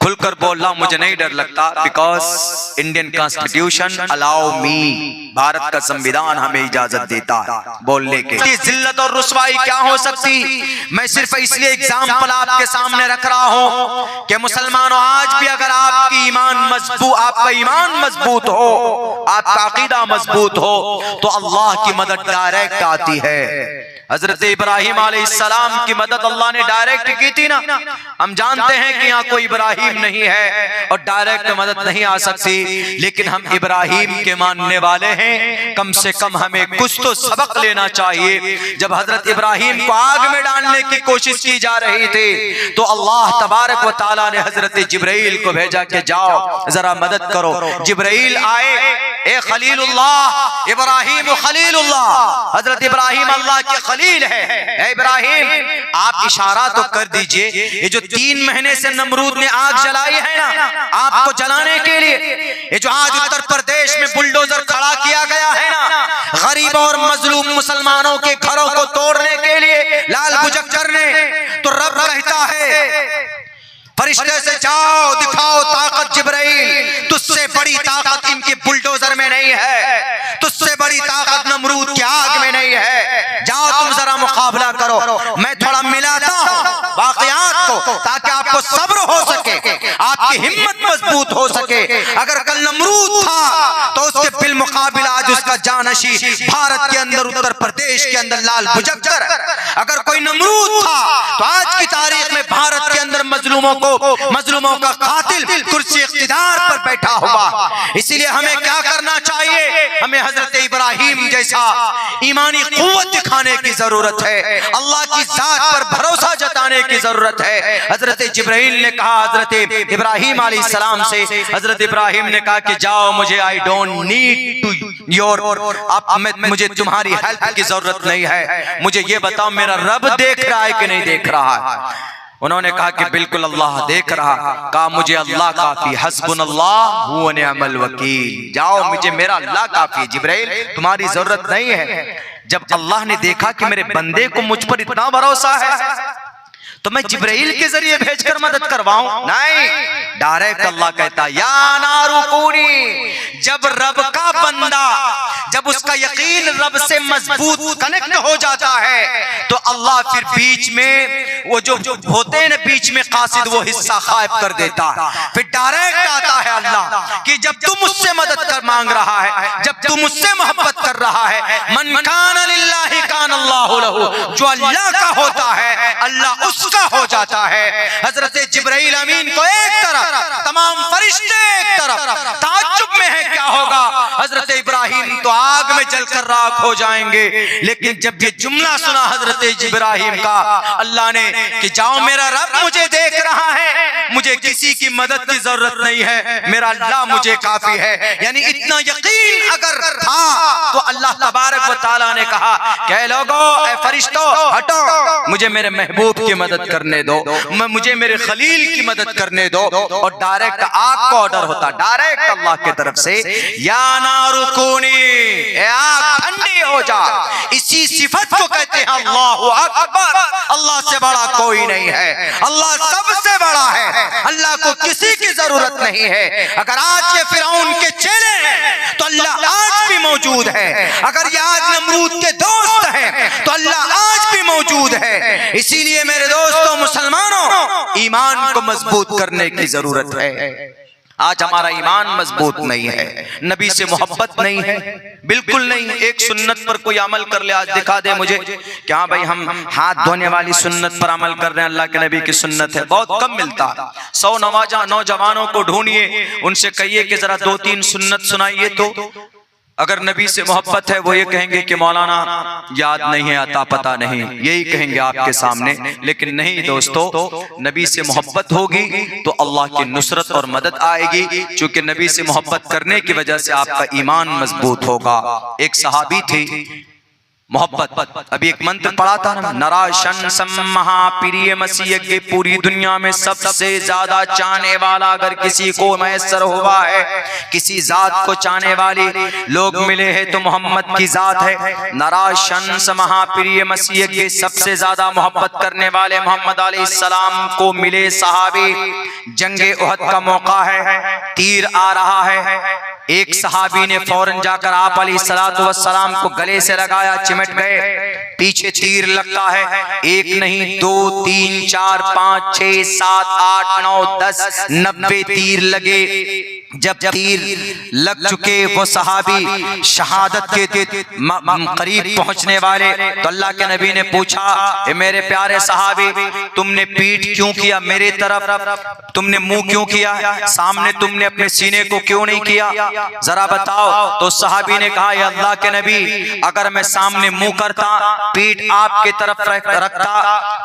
खुलकर बोल रहा हूं, मुझे नहीं डर लगता, because Indian constitution allow me, Bharat का संविधान हमें इजाजत देता है बोलने के। जिल्लत और रुसवाई क्या हो सकती, मैं सिर्फ इसलिए एग्जाम्पल आपके सामने रख रहा हूं कि मुसलमानों, आज भी अगर आपका ईमान मजबूत हो, आपका अकीदा मजबूत हो, तो अल्लाह की मदद डायरेक्ट आती है। हजरत इब्राहिम अलैहिस्सलाम की मदद अल्लाह ने डायरेक्ट की थी ना। हम जानते हैं कि यहाँ कोई इब्राहिम नहीं है और डायरेक्ट मदद नहीं आ सकती, लेकिन हम इब्राहिम के मानने वाले हैं, कम से कम हमें कुछ तो सबक लेना चाहिए। जब हजरत इब्राहिम को आग में डालने की कोशिश की जा रही थी, तो अल्लाह तबारक व तआला ने हजरत जिब्राइल को भेजा कि जाओ जरा मदद करो। जिब्राइल आए, ए खलीलुल्लाह, इब्राहिम खलीलुल्लाह, हजरत इब्राहिम अल्लाह के खलील है। ए इब्राहिम, आप इशारा तो कर दीजिए, ये जो 3 महीने से नमरूद ने आग जलाई है ना आपको जलाने के लिए, ये जो आज उत्तर प्रदेश में बुलडोजर खड़ा किया गया है ना गरीब और मजलूम मुसलमानों के घरों को तोड़ने के लिए, लाल बुझक करने, तो रब कहता है फरिश्ते से जाओ दिखाओ ताकत जिब्राइल, तुझसे बड़ी ताकत इनके बुलडोजर में नहीं है, तुझसे बड़ी ताकत नमरूद की आग में नहीं है, जाओ तुम जरा मुकाबला करो। मैं थोड़ा मिलाता हूं वाकयात को ताकि आपको सब्र हो सके, आपकी हिम्मत मजबूत हो सके। अगर कल नमरूद था तो उसके बिल मुकाबिला आज उसका जानशी भारत के अंदर, उत्तर प्रदेश के अंदर लाल बुझक्कर, अगर कोई नमरूद था तो आज की तारीख में भारत के अंदर मजलूमों का कातिल कुर्सी इख्तिदार पर बैठा हुआ। इसीलिए हमें क्या करना चाहिए, हमें हजरत इब्राहिम जैसा ईमानी कुव्वत दिखाने की जरूरत है, अल्लाह की जात पर भरोसा जताने की जरूरत है। हजरत जिब्राइल ने कहा हजरत इब्राहिम अलैहिस्सलाम से, हजरत इब्राहिम ने कहा कि जाओ, मुझे I don't need to your, मुझे तुम्हारी हेल्प की जरूरत नहीं है, मुझे ये बताओ मेरा रब देख रहा है कि नहीं देख रहा है। उन्होंने कहा कि बिल्कुल अल्लाह देख रहा। कहा मुझे अल्लाह काफी, हस्बुनल्लाह व निअमल वकील, जाओ मुझे मेरा अल्लाह काफी, जिब्राइल तुम्हारी जरूरत नहीं है। जब अल्लाह ने देखा कि मेरे बंदे को मुझ पर इतना भरोसा है तो मैं जिब्राइल के जरिए भेजकर मदद करवाऊं? नहीं, डायरेक्ट अल्लाह कहता या नारू कूनी। जब रब का बंदा, जब उसका यकीन रब से मजबूत कनेक्ट हो जाता है तो अल्लाह फिर बीच में वो जो होते हैं ना बीच में कासिद, वो हिस्सा गायब कर देता है। फिर डायरेक्ट आता है अल्लाह कि जब तू मुझसे मदद कर मांग रहा है, जब तू मुझसे मोहब्बत कर रहा है, मन कान लिल्लाहि कान अल्लाहु लहू, जो अल्लाह का होता है अल्लाह उसका हो जाता है। हजरत जिब्राइल अमीन को एक तरफ, तमाम फरिश्ते एक तरफ, ताज्जुब में है क्या होगा, हजरत इब्राहिम तो आग में जलकर राख हो जाएंगे। लेकिन जब ये जुमला सुना हजरत इब्राहिम का अल्लाह ने कि जाओ मेरा रब मुझे देख रहा है, मुझे किसी की मदद की जरूरत नहीं है, मेरा अल्लाह मुझे काफी है, यानी इतना यकीन अगर था तो अल्लाह तबारक व तआला ने कहा क्या लोगो, ए फरिश्तों हटो, मुझे मेरे महबूब की मदद करने दो, मुझे मेरे खलील की मदद करने दो। और डायरेक्ट आग का ऑर्डर होता, डायरेक्ट अल्लाह की तरफ से, या नारू कूनी, आग ठंडी हो जा। इसी सिफत को कहते हैं अल्लाहु अकबर, अल्लाह से बड़ा कोई नहीं है, अल्लाह सबसे बड़ा है, अल्लाह को किसी की जरूरत नहीं है। अगर आज ये फिरौन के चेले हैं तो अल्लाह आज भी मौजूद है, अगर ये आज नमरूद के दोस्त हैं तो अल्लाह आज भी मौजूद है। इसीलिए मेरे दोस्तों मुसलमानों, ईमान को मजबूत करने की जरूरत है। आज हमारा ईमान मजबूत नहीं है, नबी से मोहब्बत नहीं है, बिल्कुल नहीं। एक सुन्नत पर कोई अमल कर ले, आज दिखा दे मुझे क्या भाई हम हाथ धोने वाली सुन्नत पर अमल कर रहे हैं, अल्लाह के नबी की सुन्नत है, बहुत कम मिलता। 100 नौजवानों को ढूंढिए, उनसे कहिए कि जरा 2-3 सुन्नत सुनाइए, तो अगर नबी से मोहब्बत है वो ये कहेंगे कि मौलाना याद नहीं है, अता पता नहीं, यही कहेंगे आपके सामने। लेकिन नहीं दोस्तों, नबी से मोहब्बत होगी तो अल्लाह की नुसरत और मदद आएगी, क्योंकि नबी से मोहब्बत करने की वजह से आपका ईमान मजबूत होगा। एक सहाबी थे मोहब्बत। अभी एक मंत्र पढ़ा था ना, नराशन सम महाप्रिय मसीह के पूरी दुनिया में सबसे ज्यादा चाहने वाला अगर किसी को मैसर हुआ है, किसी जात को चाहने वाले लोग मिले हैं तो मोहम्मद की जात है। नराशन सम महाप्रिय मसीह के सबसे ज्यादा मोहब्बत करने वाले मोहम्मद अलैहिस्सलाम को मिले सहाबी। जंगे उहद का मौका है, तीर आ रहा है, एक सहाबी ने फौरन जाकर आप अलैहिस्सलातु वस्सलाम को गले से लगाया, चिमट गए। पीछे तीर लगता है, एक नहीं 2 3 4 5 6 7 8 9 10 90 तीर लगे। जब तीर लग चुके वो सहाबी शहादत के करीब पहुंचने वाले, तो अल्लाह के नबी ने पूछा, ए मेरे प्यारे सहाबी, तुमने पीठ क्यों किया मेरे तरफ, तुमने मुंह क्यों किया, सामने तुमने अपने सीने को क्यों नहीं किया, जरा बताओ। तो सहाबी ने कहा, या अल्लाह के नबी, अगर मैं सामने मुंह करता, पीठ आपके तरफ रखता,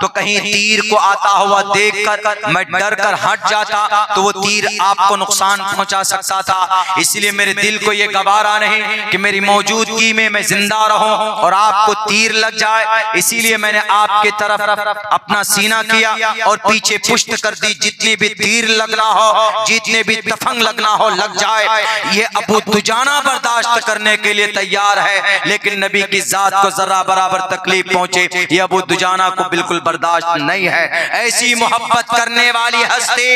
तो कहीं तीर को आता हुआ देखकर मैं डर कर हट जाता, तो वो तीर आपको नुकसान पहुंचा सकता था। इसलिए मेरे दिल को ये गवारा नहीं कि मेरी मौजूदगी में मैं जिंदा रहूं और आपको तीर लग जाए। इसीलिए मैंने आपके तरफ अपना सीना किया और पीछे पुष्ट कर दी, जितने भी तीर लगना हो, जितने भी तफंग लगना हो लग जाए। ये अबू दुजाना बर्दाश्त करने के लिए तैयार है, लेकिन नबी की जात को जरा बराबर तकलीफ पहुंचे ये अबू दुजाना को बिल्कुल बर्दाश्त नहीं है। ऐसी मोहब्बत करने वाली हस्ती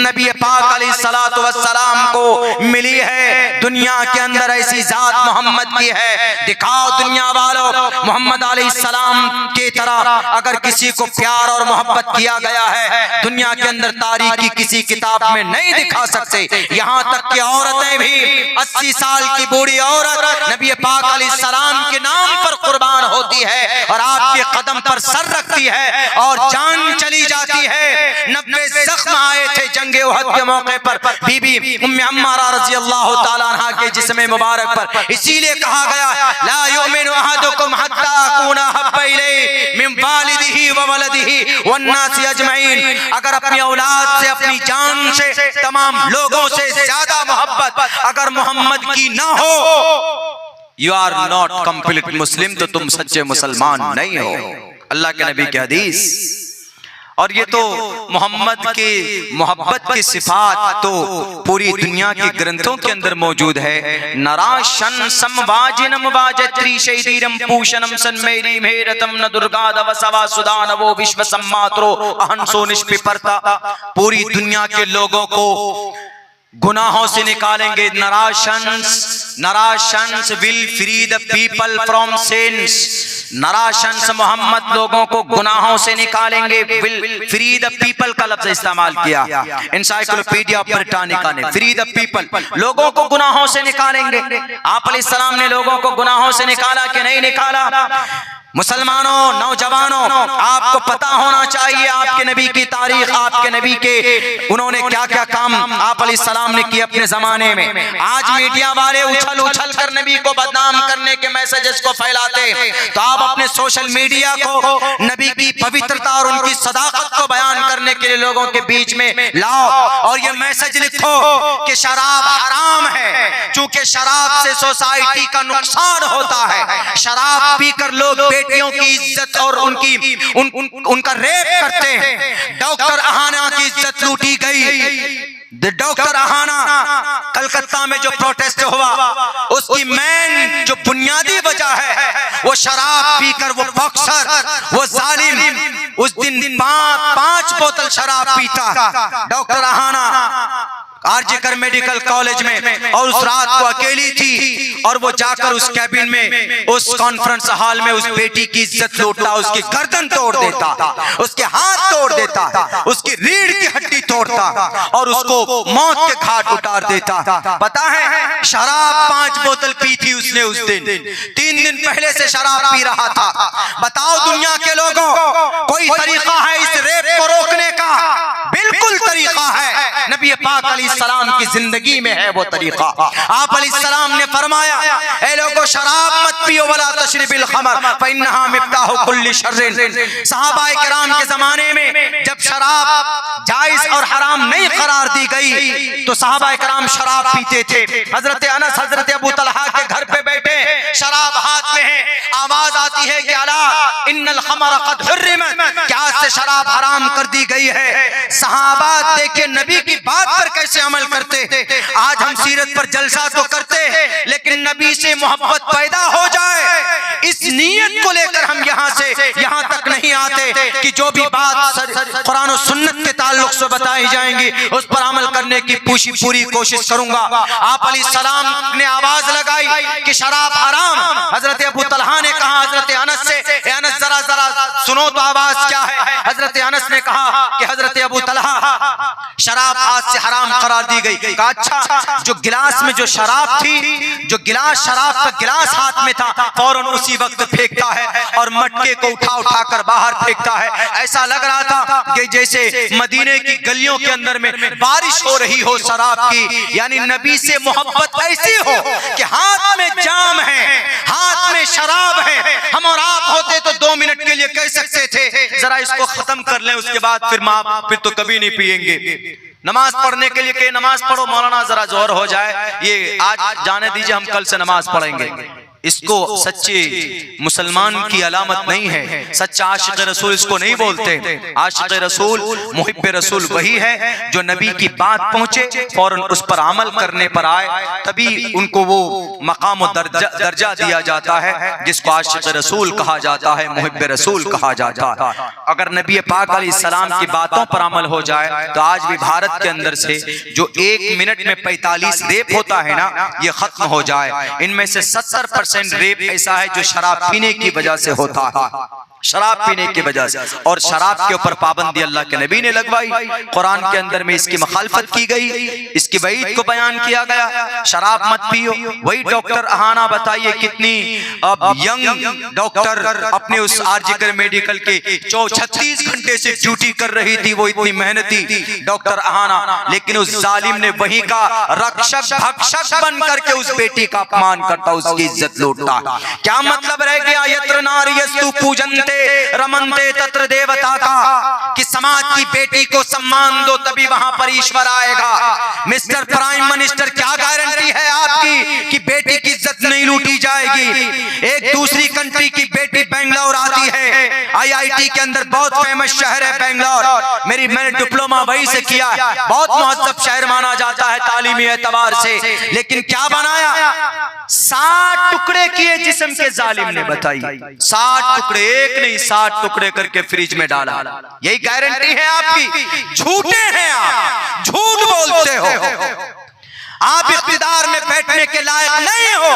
नबी पाक अलैहिस्सलातु वस्सलाम को मिली है। दुनिया के अंदर ऐसी जात मोहम्मद की है। दिखाओ दुनिया वालों, मोहम्मद अलैहिस्सलाम के तरह अगर किसी को प्यार और मोहब्बत किया गया है, दुनिया के अंदर तारीख की किसी किताब में नहीं दिखा सकते। यहाँ तक कि औरतें भी 80 साल की बूढ़ी औरत नबी पाक अलैहिस्सलाम के नाम पर कुर्बान होती है और आपके कदम पर सर रखती है और जान चली जाती है। 90 जख्म आए थे जंगे उहद के मौके पर बीबी उम्मे अम्मारा रज़ी अल्लाह ताला अन्हा के जिस्म मुबारक पर। इसीलिए कहा गया, ला युमिनु अहदुकुम हत्ता अकूना हब्बा इलैहि मिन वालिदिही व वलदिही वन्नासी अजमईन। अगर अपनी औलाद से, अपनी जान से, तमाम लोगों से ज्यादा मोहब्बत अगर मोहम्मद की ना हो, यू आर नॉट कंप्लीट मुस्लिम, तो तुम सच्चे मुसलमान नहीं हो। अल्लाह के नबी की हदीस। और ये तो मोहम्मद के मोहब्बत की सिफात तो पूरी दुनिया के ग्रंथों के अंदर मौजूद है। नराशन समवाजिनम वाजत्री शैदीरम पूषणम सन्मेरी मेरतम न दुर्गा दवसवा सुदान वो विश्व सम्मात्रो अहंसो निष्पिपर्ता। पूरी दुनिया के लोगों को गुनाहों से निकालेंगे। Narashansa will free the people from sins. Narashansa Muhammad लोगों को गुनाहों से निकालेंगे। विल फ्री द पीपल का लफ्ज इस्तेमाल किया एनसाइक्लोपीडिया ब्रिटानिका ने। फ्री द पीपल, लोगों को गुनाहों से निकालेंगे। आप अलैहिस्सलाम ने लोगों को गुनाहों से निकाला कि नहीं निकाला? मुसलमानों, नौजवानों, आपको पता होना चाहिए आपके नबी की तारीख, आपके नबी के उन्होंने क्या क्या काम आप अलैहिस्सलाम ने किए अपने जमाने में। आज मीडिया वाले उछल उछल कर नबी को बदनाम करने के मैसेजेस को फैलाते, तो आप अपने सोशल मीडिया को नबी की पवित्रता और उनकी सदाकत को बयान करने के लिए लोगों के बीच में लाओ और ये मैसेज लिखो कि शराब हराम है, चूंकि शराब से सोसाइटी का नुकसान होता है। शराब पीकर लोग बेटियों की इज्जत और उनका रेप करते हैं। डॉक्टर अहाना की इज्जत लूटी गई। डॉक्टर अहाना कलकत्ता में जो प्रोटेस्ट हुआ उसकी मेन जो बुनियादी वजह है वो शराब पीकर वो बॉक्सर, वो जालिम उस दिन 5 बोतल शराब पीता। Doctor Ahana RG Kar medical college में और उस रात को अकेली थी और वो जाकर उस कैबिन में, उस कॉन्फ्रेंस हॉल में उस बेटी की इज्जत लूटता, उसकी गर्दन तोड़ देता, उसके हाथ तोड़ देता, उसकी रीढ़ की हड्डी तोड़ता और उसको मौत के घाट उतार देता। पता है शराब 5 बोतल पी थी उसने उस दिन। 3 दिन पहले से शराब पी रहा था। बताओ दुनिया के लोगों, कोई तरीका है इस रेप को रोकने का? बिल्कुल तरीका है। नबी पाक अलैहिस्सलाम की जिंदगी में है वो तरीका। आप अलैहिस्सलाम ने फरमाया, ए लोगों शराब मत पियो, वला तशरिबिल खमर फइन्नहा मिफ्ताहु कुल्ली शर्रिन। सहाबाए किराम के जमाने में जब शराब जायज और हराम नहीं करार दी गई तो सहाबाए किराम शराब पीते थे। हजरत अनस, हजरत अबू तलहा के घर पे बैठे, शराब हाथ में है, आवाज आती है कि अला इन्नल खमर कद हुर्रिमत, क्या से शराब हराम कर दी गई है। सहाबा देखे नबी की बात पर कैसे अमल करते। आज हम सीरत पर जलसा तो करते लेकिन नबी से मोहब्बत पैदा हो जाए इस नीयत को लेकर हम यहाँ से यहाँ तक नहीं आते कि जो भी बात कुरान और सुन्नत के ताल्लुक से बताई जाएंगी उस पर अमल करने की पूरी कोशिश करूंगा। आप अलैहिस्सलाम ने आवाज लगाई कि शराब हराम। हजरत अबू तलहा ने कहा हजरत अनस से, अनस जरा सुनो तो आवाज क्या है। हजरत अनस ने कहा कि हजरत अबू तलहा शराब आज से हराम करार दी गई। कहा अच्छा, जो गिलास में जो शराब थी, जो गिलास शराब का गिलास हाथ में था फौरन उसी वक्त फेंकता है और मटके को उठा कर बाहर फेंकता है। ऐसा लग रहा था कि जैसे मदीने की गलियों के अंदर में बारिश हो रही हो शराब की। यानी नबी से मोहब्बत ऐसी हो कि हाथ में जाम है, हाथ में शराब है। हम और आप होते तो 2 मिनट के लिए कह सकते थे जरा इसको खत्म कर लें, उसके बाद फिर तो कभी नहीं पिएंगे। नमाज पढ़ने के लिए कहे नमाज पढ़ो मौलाना जरा जोर हो जाए, ये आज जाने दीजिए हम कल से नमाज पढ़ेंगे। इसको सच्चे मुसलमान की अलामत नहीं है। सच्चा आशिक रसूल इसको नहीं बोलते। आशिक रसूल, मुहिब्ब रसूल वही है जो नबी की बात पहुंचे फौरन उस पर अमल करने पर आए, तभी उनको वो मकाम और दर्जा दिया जाता है जिसको आशिक रसूल कहा जाता है, मुहिब्ब रसूल कहा जाता है। अगर नबी पाक अलैहिस्सलाम की बातों पर अमल हो जाए तो आज भी भारत के अंदर से जो 1 मिनट में 45 रेप होता है ना, ये खत्म हो जाए। इनमें से 70% रेप ऐसा है जो शराब पीने की वजह से होता है, शराब पीने की वजह से। और शराब के ऊपर पाबंदी अल्लाह के नबी ने लगवाई, कुरान के अंदर में इसकी मुखालफत की गई, इसकी वईद को बयान किया गया, शराब मत पियो। वही डॉक्टर अहाना बताइए कितनी अब यंग डॉक्टर अपने उस आरजीकर मेडिकल के 36 घंटे से ड्यूटी कर रही थी, वो इतनी मेहनती डॉक्टर अहाना, लेकिन उस जालिम ने वही का रक्षक भक्षक बन करके उस बेटी का अपमान करता, उसकी इज्जत लूटता। क्या मतलब रह गया यत्र नार्यस्तु पूजन्ते रमनते तत्र देवता का, कि समाज की बेटी को सम्मान दो तभी वहां पर ईश्वर आएगा। मिस्टर प्राइम मिनिस्टर, क्या गारंटी है आपकी कि बेटी की इज्जत नहीं लूटी जाएगी। एक दूसरी कंट्री की बेटी बेंगलोर आती है, आईआईटी के अंदर बहुत फेमस शहर है बेंगलोर, मैंने डिप्लोमा वहीं से किया, बहुत मुहज्जब शहर माना जाता है तालीमी एतबार से, लेकिन क्या बनाया, 60 टुकड़े किए जिस्म के जालिम ने, बताई 60 टुकड़े, एक नहीं 60 टुकड़े करके फ्रिज में डाला। यही गारंटी है आपकी। झूठे हैं आप, झूठ बोलते हो, आप इख्तिदार में बैठने के लायक नहीं हो,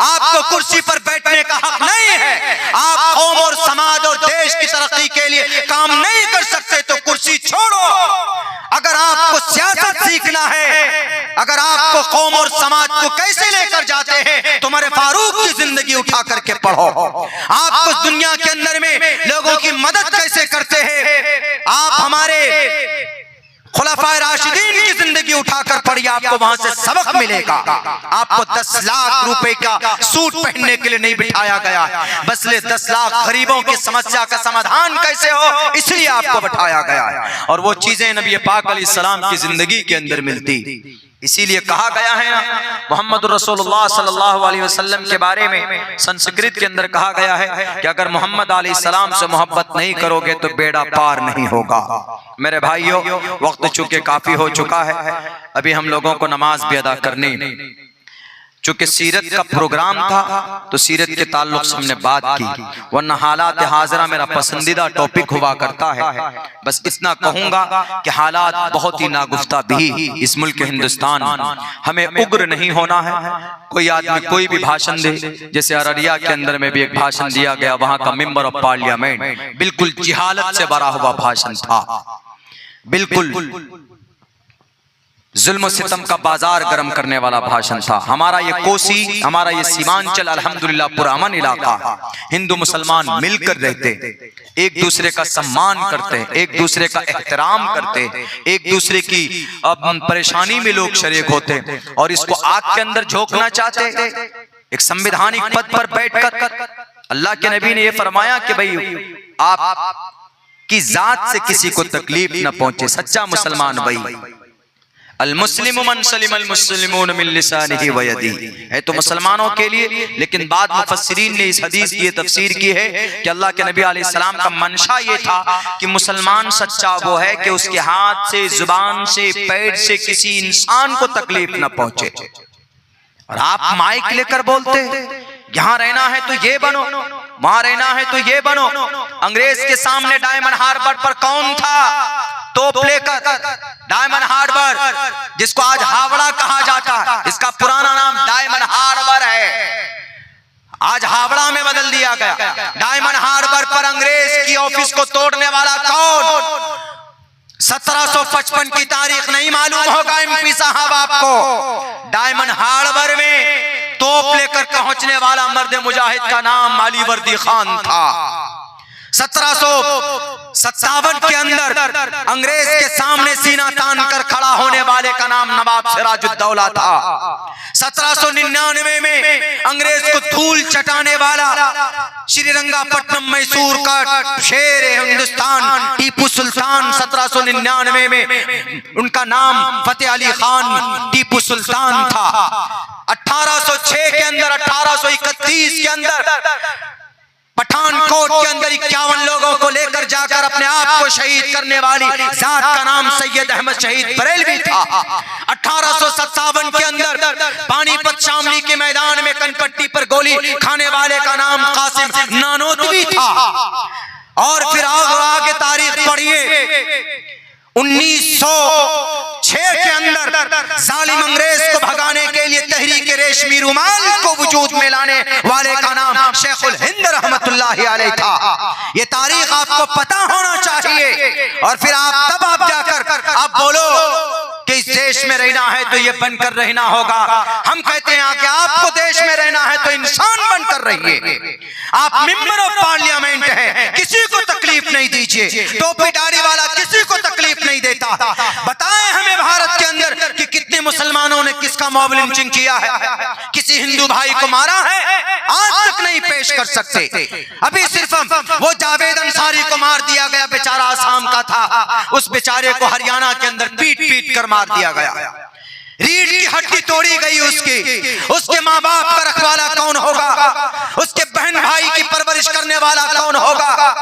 आपको कुर्सी पर बैठने का हक नहीं है, आप कौम और समाज और देश की तरक्की के लिए काम नहीं कर सकते तो कुर्सी छोड़ो। अगर आपको सियासत सीखना है, अगर आपको कौम और समाज को कैसे लेकर जाते हैं तो उमर फारूक की जिंदगी उठा करके पढ़ो। आपको दुनिया के अंदर में लोगों की मदद कैसे करते हैं, आप हमारे खुलाफाए राशिदीन की जिंदगी उठाकर पढ़िए, आपको वहां से सबक मिलेगा। आपको 10 लाख रुपए का सूट पहनने के लिए नहीं बिठाया गया, बस ले 10 लाख गरीबों की समस्या का समाधान कैसे हो इसलिए आपको बिठाया गया है। और वो चीजें नबी पाक अलैहिस्सलाम की जिंदगी के अंदर मिलती। इसीलिए कहा गया है मोहम्मद रसूलुल्लाह सल्लल्लाहु अलैहि वसल्लम के बारे में, संस्कृत के अंदर कहा गया है कि अगर मोहम्मद अलैहिस्सलाम से मोहब्बत नहीं करोगे तो बेड़ा पार नहीं होगा। मेरे भाइयों, वक्त चूंकि काफी हो चुका है, अभी हम लोगों को नमाज भी अदा करनी। चूंकि सीरत का प्रोग्राम था तो सीरत के ताल्लुक से हमने बात की, वरना हालात हाजरा मेरा पसंदीदा टॉपिक हुआ करता है। बस इतना कहूंगा कि हालात बहुत ही नागुफ्ता भी इस मुल्क हिंदुस्तान, हमें उग्र नहीं होना है। कोई आदमी कोई भी भाषण दे, जैसे अररिया के अंदर में भी एक भाषण दिया गया, वहां का मेंबर ऑफ पार्लियामेंट बिल्कुल जिहालत से भरा हुआ भाषण था, बिल्कुल जुल्म सितम का बाजार गर्म करने वाला भाषण था। हमारा ये कोसी, हमारा ये सीमांचल अल्हम्दुलिल्लाह पुरअमन इलाका, हिंदू मुसलमान मिलकर रहते, एक दूसरे का सम्मान करते, एक दूसरे का एहतराम करते, एक दूसरे की परेशानी में लोग शरीक होते, और इसको आग के अंदर झोंकना चाहते। एक संवैधानिक पद पर बैठकर अल्लाह के नबी ने यह फरमाया कि भाई आप की जात से किसी को तकलीफ न पहुंचे। सच्चा मुसलमान भाई अल मुस्लिम मन सलिमल मुस्लिमून मिन लिसानिही व यदिही है तो मुसलमानों के लिए, लेकिन बाद मुफस्सिरीन ने इस हदीस की तफसीर की है कि अल्लाह के नबी अलैहि सलाम का मंशा ये था कि मुसलमान सच्चा वो है कि उसके हाथ से, जुबान से, पैर से किसी इंसान को तकलीफ न पहुंचे। और आप माइक लेकर बोलते, यहाँ रहना है तो ये बनो, वहां रहना है तो ये बनो। अंग्रेज के सामने डायमंड हार्बर पर कौन था तोप लेकर? डायमंड हार्बर, जिसको आज हावड़ा कहा जाता है, इसका पुराना नाम डायमंड हार्बर है, आज हावड़ा में बदल दिया गया। डायमंड हार्बर पर अंग्रेज की ऑफिस को तोड़ने वाला कौन? 1755 की तारीख नहीं मालूम होगा एमपी साहब आपको। डायमंड हार्बर में तोप लेकर पहुंचने वाला मर्द मुजाहिद का नाम अली वर्दी खान था। 1757 के अंदर अंग्रेज के सामने सीना तान कर खड़ा होने वाले का नाम नवाब सिराजुद्दौला था। 1799 में अंग्रेज को धूल चटाने वाला श्रीरंगापट्टनम मैसूर का शेर हिंदुस्तान टीपू सुल्तान 1799 में उनका नाम फतेह अली खान टीपू सुल्तान था। 1806 के अंदर, 1831 के अंदर पठानकोट के अंदर 51 लोगों को लेकर जाकर अपने आप को शहीद करने वाली जात का नाम सैयद अहमद शहीद बरेलवी था। 1857 के अंदर पानीपत शामली के मैदान में कनपट्टी पर गोली खाने वाले का नाम कासिम नानोतवी था। और फिर आगे तारीख पढ़िए, 1906 के अंदर जालिम अंग्रेज को भगाने के लिए तहरीक रेशमी रुमाल को वजूद में लाने वाले का नाम शेखुल हिंद रहमतुल्लाहि अलैह था। ये तारीख आपको पता होना चाहिए। और फिर आप जाकर आप बोलो कि इस देश में रहना है तो ये बनकर रहना होगा। हम कहते हैं कि आपको देश में रहना है तो इंसान बनकर रहिए। आप मेंबर ऑफ पार्लियामेंट हैं, किसी को तकलीफ नहीं दीजिए। टोपी दाढ़ी वाला किसी को तकलीफ नहीं देता। बताएं हमें भारत के अंदर कि कितने मुसलमानों ने किसका मॉब लिंचिंग किया है? किसी हिंदू भाई को मारा है? आज तक नहीं पेश कर सकते। अभी सिर्फ वो जावेद अंसारी को मार दिया गया, बेचारा आसाम का था, उस बेचारे को हरियाणा के अंदर पीट पीट कर मार दिया गया। रीढ़ की हड्डी तोड़ी गई उसके माँ बाप का रखवाला कौन होगा? उसके बहन भाई की परवरिश करने वाला कौन होगा?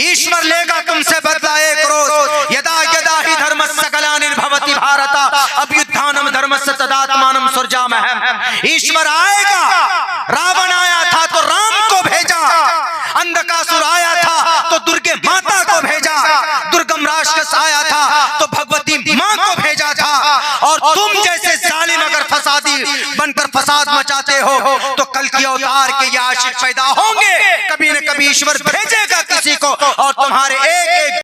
ईश्वर लेगा तुमसे बदला एक रोज। यदा यदा ही धर्मस्य ग्लानिर्भवति भारत अभ्युत्थानम धर्मस्य तदात्मानं सृजामहम्। ईश्वर आएगा। रावण आया था तो राम को भेजा, अंधकासुर आया था तो दुर्गे माता को भेजा, दुर्गम राक्षस आया था तो भगवती माँ को भेजा था। और तुम जैसे जालिम अगर फसादी बनकर फसाद मचाते हो तो कल की अवतार के ये आशिक पैदा होंगे। कभी न कभी ईश्वर भेजेगा किसी को और तुम्हारे एक एक